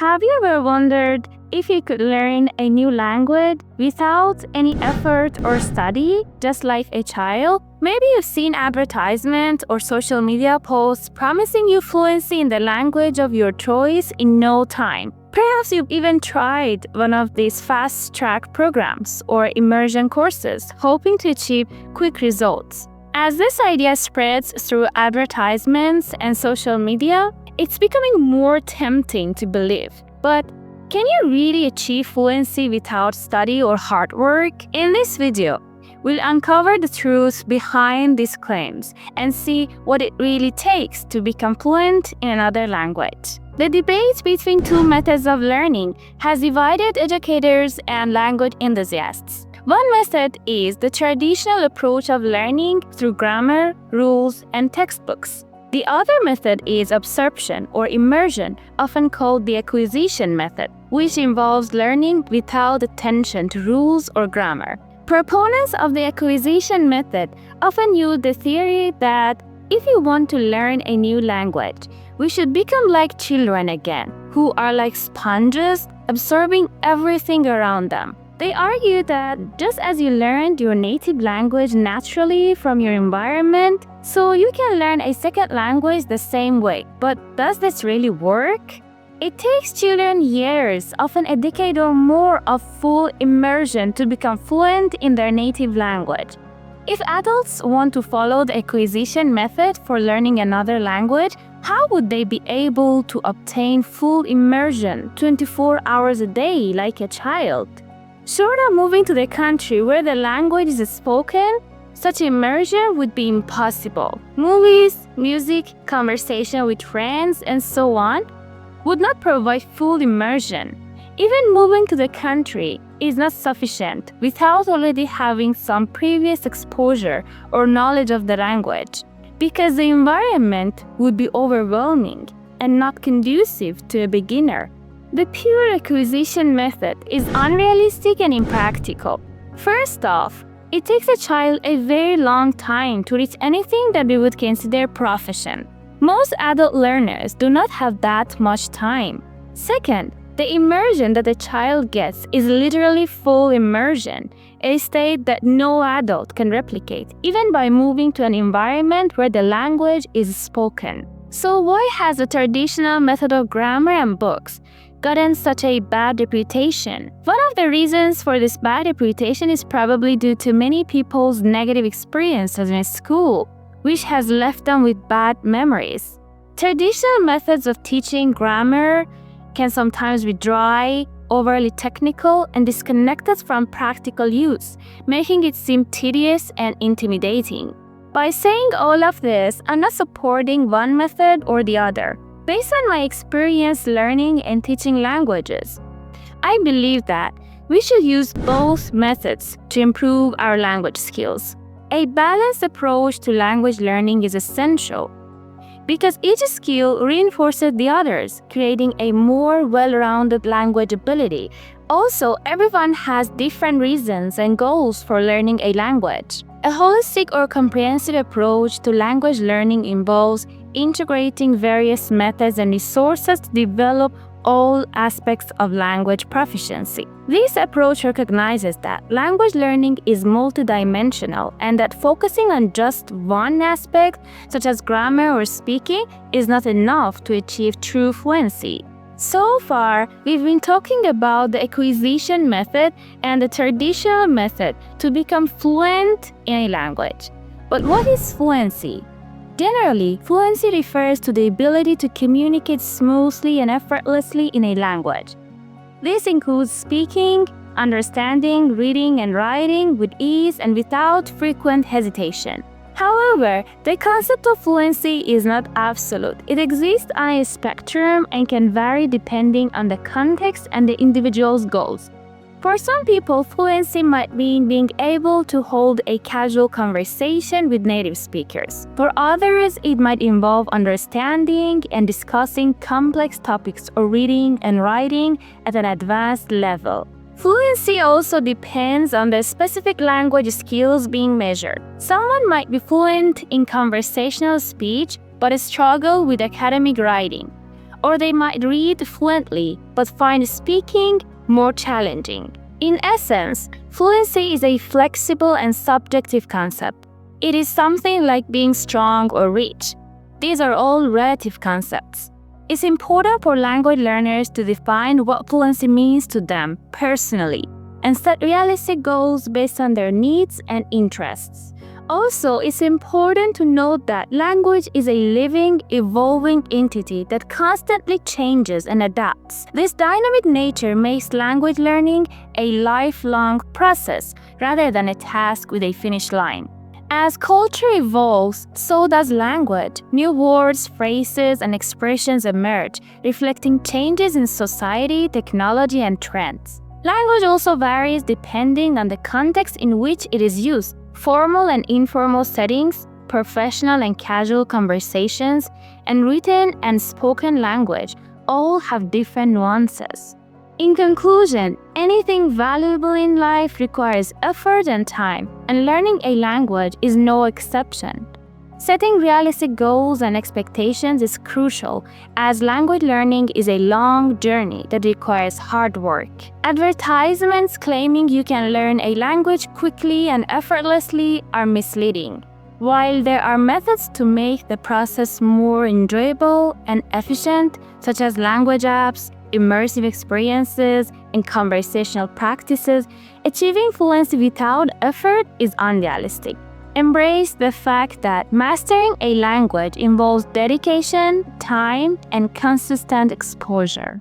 Have you ever wondered if you could learn a new language without any effort or study, just like a child? Maybe you've seen advertisements or social media posts promising you fluency in the language of your choice in no time. Perhaps you've even tried one of these fast-track programs or immersion courses, hoping to achieve quick results. As this idea spreads through advertisements and social media, it's becoming more tempting to believe. But can you really achieve fluency without study or hard work? In this video, we'll uncover the truth behind these claims and see what it really takes to become fluent in another language. The debate between two methods of learning has divided educators and language enthusiasts. One method is the traditional approach of learning through grammar, rules, and textbooks. The other method is absorption or immersion, often called the acquisition method, which involves learning without attention to rules or grammar. Proponents of the acquisition method often use the theory that if you want to learn a new language, we should become like children again, who are like sponges, absorbing everything around them. They argue that just as you learned your native language naturally from your environment, so you can learn a second language the same way. But does this really work? It takes children years, often a decade or more, of full immersion to become fluent in their native language. If adults want to follow the acquisition method for learning another language, how would they be able to obtain full immersion 24 hours a day like a child? Short of moving to the country where the language is spoken, such immersion would be impossible. Movies, music, conversation with friends, and so on would not provide full immersion. Even moving to the country is not sufficient without already having some previous exposure or knowledge of the language, because the environment would be overwhelming and not conducive to a beginner. The pure acquisition method is unrealistic and impractical. First off, it takes a child a very long time to reach anything that we would consider proficient. Most adult learners do not have that much time. Second, the immersion that a child gets is literally full immersion, a state that no adult can replicate, even by moving to an environment where the language is spoken. So why has the traditional method of grammar and books gotten such a bad reputation? One of the reasons for this bad reputation is probably due to many people's negative experiences in school, which has left them with bad memories. Traditional methods of teaching grammar can sometimes be dry, overly technical, and disconnected from practical use, making it seem tedious and intimidating. By saying all of this, I'm not supporting one method or the other. Based on my experience learning and teaching languages, I believe that we should use both methods to improve our language skills. A balanced approach to language learning is essential because each skill reinforces the others, creating a more well-rounded language ability. Also, everyone has different reasons and goals for learning a language. A holistic or comprehensive approach to language learning involves integrating various methods and resources to develop all aspects of language proficiency. This approach recognizes that language learning is multidimensional and that focusing on just one aspect, such as grammar or speaking, is not enough to achieve true fluency. So far, we've been talking about the acquisition method and the traditional method to become fluent in a language. But what is fluency? Generally, fluency refers to the ability to communicate smoothly and effortlessly in a language. This includes speaking, understanding, reading, and writing with ease and without frequent hesitation. However, the concept of fluency is not absolute. It exists on a spectrum and can vary depending on the context and the individual's goals. For some people, fluency might mean being able to hold a casual conversation with native speakers. For others, it might involve understanding and discussing complex topics or reading and writing at an advanced level. Fluency also depends on the specific language skills being measured. Someone might be fluent in conversational speech but struggle with academic writing. or they might read fluently but find speaking more challenging. In essence, fluency is a flexible and subjective concept. It is something like being strong or rich. These are all relative concepts. It's important for language learners to define what fluency means to them personally and set realistic goals based on their needs and interests. Also, it's important to note that language is a living, evolving entity that constantly changes and adapts. This dynamic nature makes language learning a lifelong process rather than a task with a finish line. As culture evolves, so does language. New words, phrases, and expressions emerge, reflecting changes in society, technology, and trends. Language also varies depending on the context in which it is used. Formal and informal settings, professional and casual conversations, and written and spoken language all have different nuances. In conclusion, anything valuable in life requires effort and time, and learning a language is no exception. Setting realistic goals and expectations is crucial, as language learning is a long journey that requires hard work. Advertisements claiming you can learn a language quickly and effortlessly are misleading. While there are methods to make the process more enjoyable and efficient, such as language apps, immersive experiences, and conversational practices, achieving fluency without effort is unrealistic. Embrace the fact that mastering a language involves dedication, time, and consistent exposure.